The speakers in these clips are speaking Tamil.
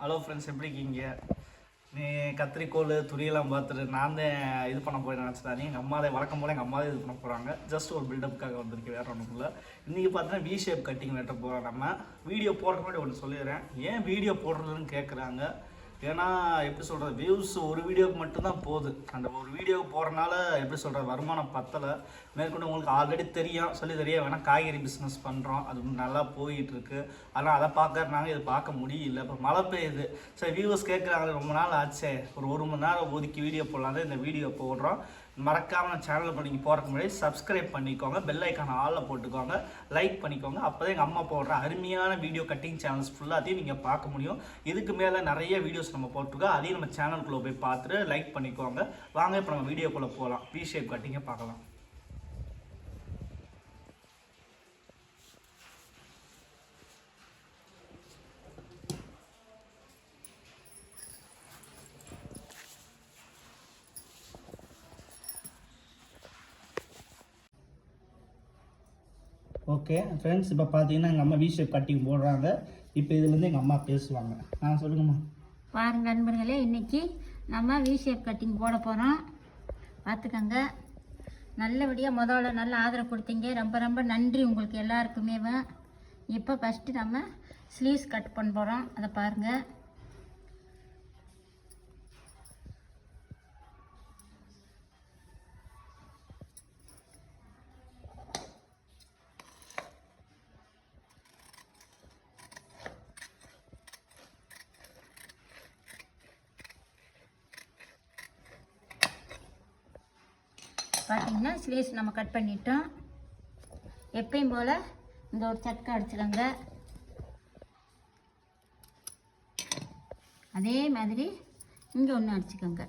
ஹலோ ஃப்ரெண்ட்ஸ், எப்படி இருக்கீங்க? நீ கத்திரிக்கோள் துணியெல்லாம் பார்த்துட்டு நான் தான் இது பண்ண போய் நினச்சிட்டாங்க. எங்கள் அம்மா தான் வழக்கம் போல் எங்கள் அம்மா தான் இது பண்ண போகிறாங்க. ஜஸ்ட் ஒரு பில்டப்புக்காக வந்திருக்கு, வேறு ஒன்றுக்குள்ள. இன்றைக்கி பார்த்தீங்கன்னா வி ஷேப் கட்டிங் வெட்ட போகிறோம். நம்ம வீடியோ போடுற மாதிரி ஒன்று சொல்லிடுறேன். ஏன் வீடியோ போடுறதுன்னு கேட்குறாங்க. ஏன்னா எப்படி சொல்கிறது, வியூஸ் ஒரு வீடியோவுக்கு மட்டும்தான் போகுது. அந்த ஒரு வீடியோவுக்கு போகிறனால எப்படி சொல்கிறது, வருமானம் பத்தலை. மேற்கொண்டு உங்களுக்கு ஆல்ரெடி தெரியும், சொல்லி தெரிய வேணால் காய்கறி பிஸ்னஸ் பண்ணுறோம், அது நல்லா போயிட்டுருக்கு. ஆனால் அதை பார்க்கறனால இது பார்க்க முடியல. இப்போ மழை பெய்யுது, சரி வியூவர்ஸ் கேட்குறாங்க, ரொம்ப நாள் ஆச்சே, ஒரு மணி நேரம் ஒதுக்கி வீடியோ போடலாம், இந்த வீடியோ போடுறோம். மறக்காமல் சேனலுக்கு நீங்கள் போகிறதுக்கு முன்னாடி சப்ஸ்கிரைப் பண்ணிக்கோங்க, பெல் ஐக்கான ஆளில் போட்டுக்கோங்க, லைக் பண்ணிக்கோங்க. அப்போ தான் எங்கள் அம்மா போடுற அருமையான வீடியோ கட்டிங் சேனல்ஸ் ஃபுல்லாத்தையும் நீங்கள் பார்க்க முடியும். இதுக்கு மேலே நிறைய வீடியோஸ் நம்ம போட்டிருக்கோம், அதையும் நம்ம சேனலுக்குள்ளே போய் பார்த்துட்டு லைக் பண்ணிக்கோங்க. வாங்க இப்போ நம்ம வீடியோக்குள்ளே போகலாம், வி ஷேப் கட்டிங்கை பார்க்கலாம். ஓகே ஃப்ரெண்ட்ஸ், இப்போ பார்த்தீங்கன்னா எங்கள் அம்மா வி ஷேப் கட்டிங் போடுறாங்க. இப்போ இதுலேருந்து எங்கள் அம்மா பேசுவாங்க. சொல்லுங்கம்மா. பாருங்க நண்பர்களே, இன்றைக்கி நம்ம வி ஷேப் கட்டிங் போட போகிறோம். பார்த்துக்கங்க, நல்லபடியாக முதல்ல நல்ல ஆதரவு கொடுத்தீங்க, ரொம்ப ரொம்ப நன்றி உங்களுக்கு எல்லாருக்குமே. இப்போ ஃபஸ்ட்டு நம்ம ஸ்லீவ்ஸ் கட் பண்ண போகிறோம், அதை பாருங்கள். பார்த்தீங்கன்னா ஸ்லீவ்ஸ் நம்ம கட் பண்ணிட்டோம். எப்பயும் போல் இந்த ஒரு சட்கை அடிச்சுக்கோங்க. அதே மாதிரி இங்கே ஒன்று அடிச்சுக்கோங்க.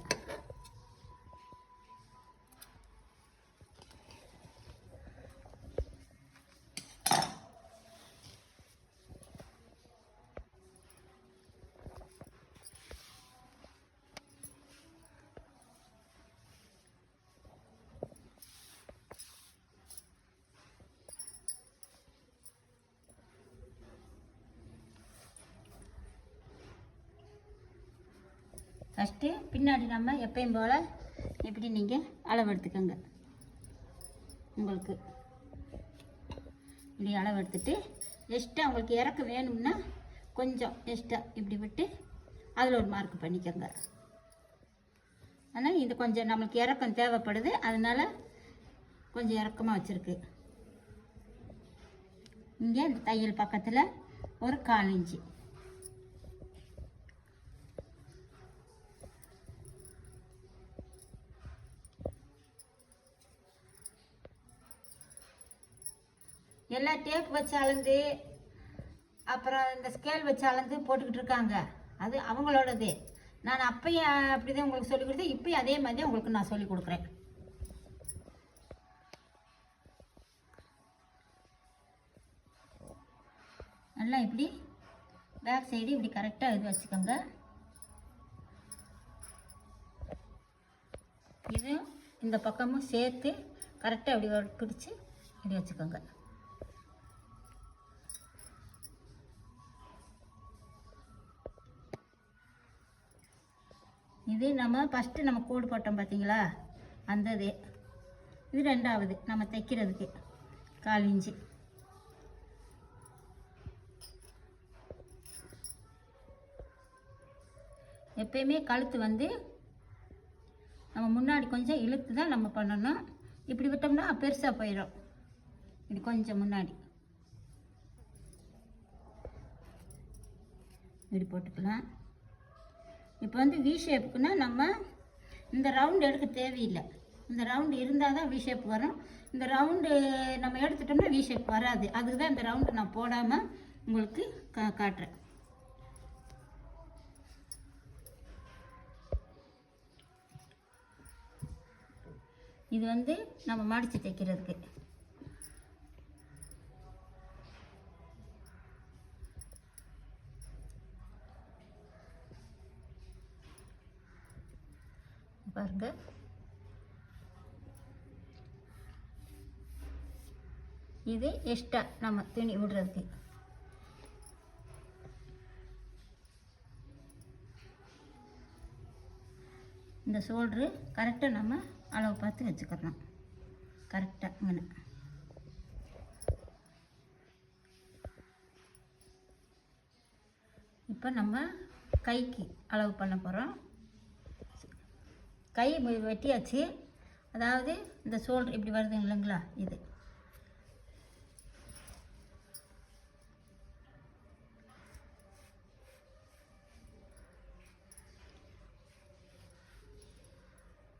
ஃபஸ்ட்டு பின்னாடி நம்ம எப்பயும் போல் இப்படி நீங்கள் அளவு எடுத்துக்கோங்க. உங்களுக்கு இப்படி அளவு எடுத்துட்டு எக்ஸ்ட்ரா உங்களுக்கு இறக்க வேணும்னா கொஞ்சம் எக்ஸ்ட்ரா இப்படி விட்டு அதில் ஒரு மார்க் பண்ணிக்கோங்க. ஆனால் இது கொஞ்சம் நம்மளுக்கு இறக்கம் தேவைப்படுது, அதனால் கொஞ்சம் இறக்கமாக வச்சுருக்கு. இங்கே இந்த தையல் பக்கத்தில் ஒரு 1/4 இன்ச்சு. எல்லாம் டேப் வச்சு அளந்து அப்புறம் இந்த ஸ்கேல் வச்சு அளந்து போட்டுக்கிட்டு இருக்காங்க, அது அவங்களோடது. நான் அப்பயும் அப்படி தான் உங்களுக்கு சொல்லிக் கொடுத்தேன், இப்போயும் அதே மாதிரி தான் உங்களுக்கு நான் சொல்லிக் கொடுக்குறேன். நல்லா இப்படி பேக் சைடு இப்படி கரெக்டாக இது வச்சுக்கோங்க. இது இந்த பக்கமும் சேர்த்து கரெக்டாக இப்படி பிடிச்சி இப்படி வச்சுக்கோங்க. இது நம்ம ஃபஸ்ட்டு நம்ம கோடு போட்டோம் பார்த்தீங்களா, அந்த இது ரெண்டாவது நம்ம தைக்கிறதுக்கு 1/4 இன்ச்சு. எப்பயுமே கழுத்து வந்து நம்ம முன்னாடி கொஞ்சம் இழுத்து தான் நம்ம பண்ணணும். இப்படி விட்டோம்னா பெருசாக போயிடும். இப்படி கொஞ்சம் முன்னாடி இப்படி போட்டுக்கலாம். இப்போ வந்து வி ஷேப்புக்குன்னா நம்ம இந்த ரவுண்டு எடுக்க தேவையில்லை. இந்த ரவுண்டு இருந்தால் தான் வி ஷேப் வரும். இந்த ரவுண்டு நம்ம எடுத்துட்டோம்னா வி ஷேப் வராது. அதுக்கு தான் இந்த ரவுண்டு நான் போடாமல் உங்களுக்கு காட்டுறேன். இது வந்து நம்ம மடித்து தைக்கிறதுக்கு. பாருங்க, இது எக்ஸ்ட்ரா நம்ம துணி விடுறதுக்கு. இந்த ஷோல்ட்ரு கரெக்டாக நம்ம அளவு பார்த்து வச்சுக்கிறோம். கரெக்டாக இங்கே இப்போ நம்ம கைக்கு அளவு பண்ண போகிறோம். கை வெட்டியாச்சு. அதாவது இந்த ஷோல்டர் இப்படி வருது இல்லைங்களா, இது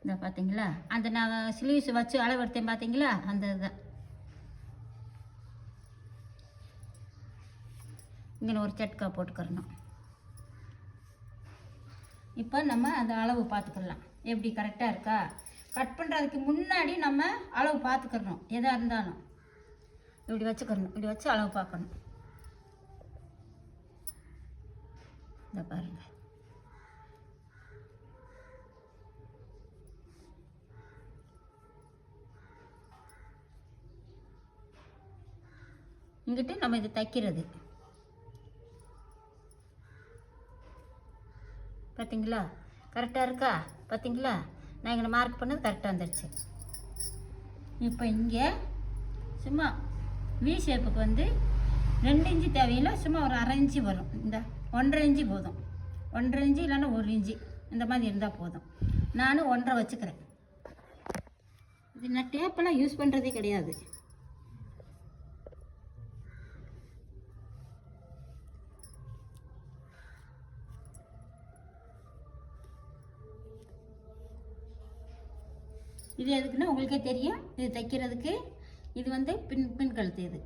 இந்த பார்த்தீங்களா, அந்த நான் ஸ்லீவ்ஸ் வச்சு அளவு எடுத்தேன் பார்த்தீங்களா, அந்த இதுதான். இங்கே ஒரு சட்கா போட்டுக்கிறணும். இப்போ நம்ம அந்த அளவு பார்த்துக்கலாம் எப்படி கரெக்டாக இருக்கா. கட் பண்ணுறதுக்கு முன்னாடி நம்ம அளவு பார்த்துக்கிறணும். எதாக இருந்தாலும் இப்படி வச்சுக்கிறணும். இப்படி வச்சு அளவு பார்க்கணும். இந்த பாருங்கள், இங்கிட்டு நம்ம இது தைக்கிறது பார்த்தீங்களா, கரெக்டாக இருக்கா பார்த்தீங்களா. நான் இங்கே மார்க் பண்ணது கரெக்டாக வந்துடுச்சு. இப்போ இங்கே சும்மா வி ஷேப்புக்கு வந்து 2 இன்ச்சு தேவையில்லை, சும்மா ஒரு அரை இன்ச்சு வரும். இந்த 1.5 இன்ச்சு போதும். 1.5 இன்ச்சு இல்லைன்னா 1 இன்ச்சு இந்த மாதிரி இருந்தால் போதும். நான் 1.5 வச்சுக்கிறேன். இது நான் டேப்பெல்லாம் யூஸ் பண்ணுறதே கிடையாது. இது எதுக்குன்னா உங்களுக்கே தெரியும், இது தைக்கிறதுக்கு. இது வந்து பின் கழுத்து. இது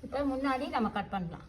இப்போ முன்னாடி நம்ம கட் பண்ணலாம்.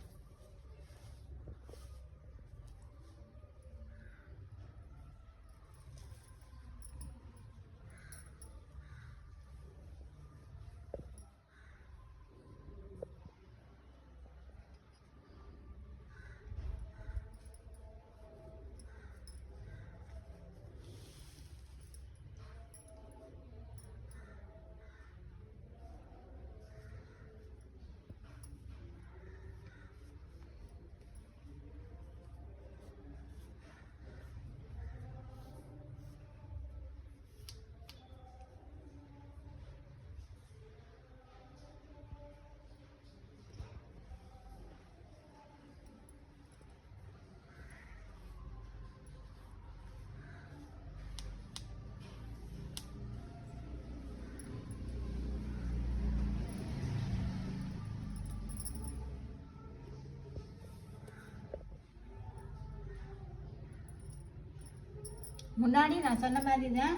முன்னாடி நான் சொன்ன மாதிரி தான்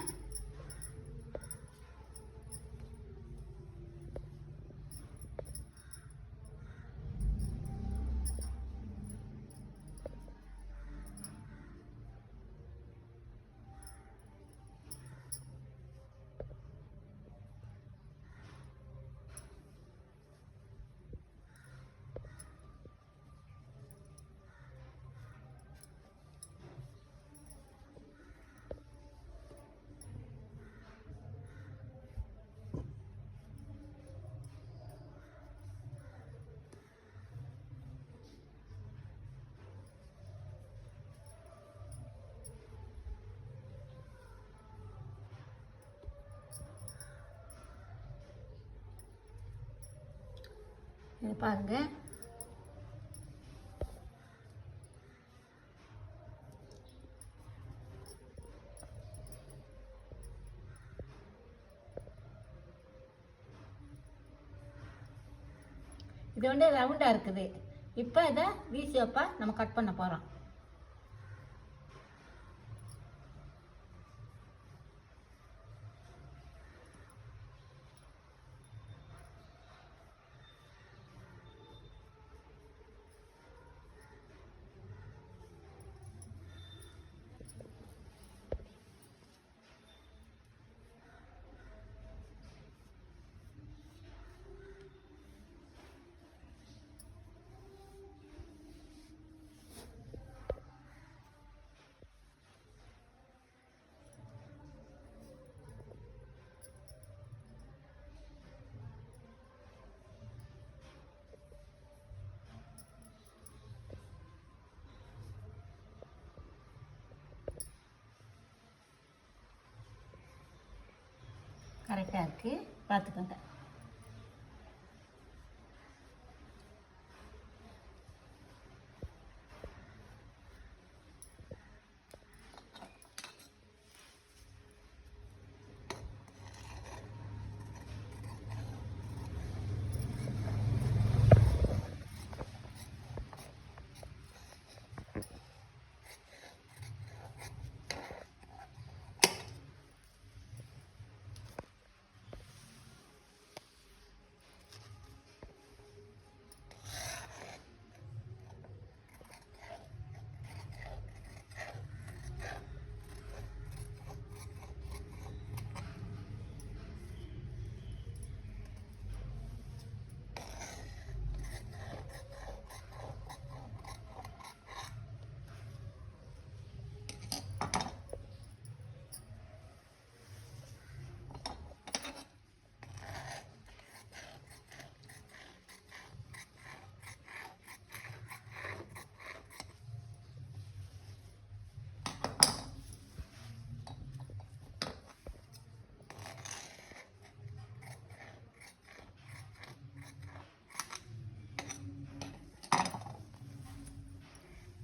இதை பாருங்கள். இது வந்து ரவுண்டாக இருக்குது. இப்போ இதை வி ஷேப்பாக நம்ம கட் பண்ண போகிறோம். கரெக்டாக இருக்குது, பார்த்துக்கோங்க.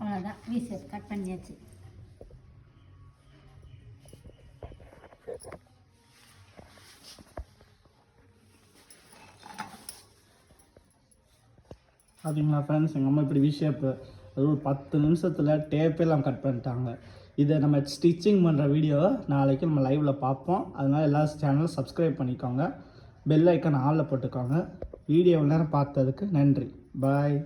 அவ்வளோதான், வி ஷேப் கட் பண்ணியாச்சு. பார்த்தீங்களா ஃப்ரெண்ட்ஸ், எங்கள் அம்மா இப்படி வி ஷேப்பு அது ஒரு 10 நிமிஷத்தில் டேப்பெல்லாம் கட் பண்ணிட்டாங்க. இதை நம்ம ஸ்டிச்சிங் பண்ணுற வீடியோ நாளைக்கு நம்ம லைவில் பார்ப்போம். அதனால் எல்லா சேனலும் சப்ஸ்கிரைப் பண்ணிக்கோங்க, பெல் ஐக்கான் ஆளில் போட்டுக்கோங்க. வீடியோ நேரம் பார்த்ததுக்கு நன்றி. பாய்.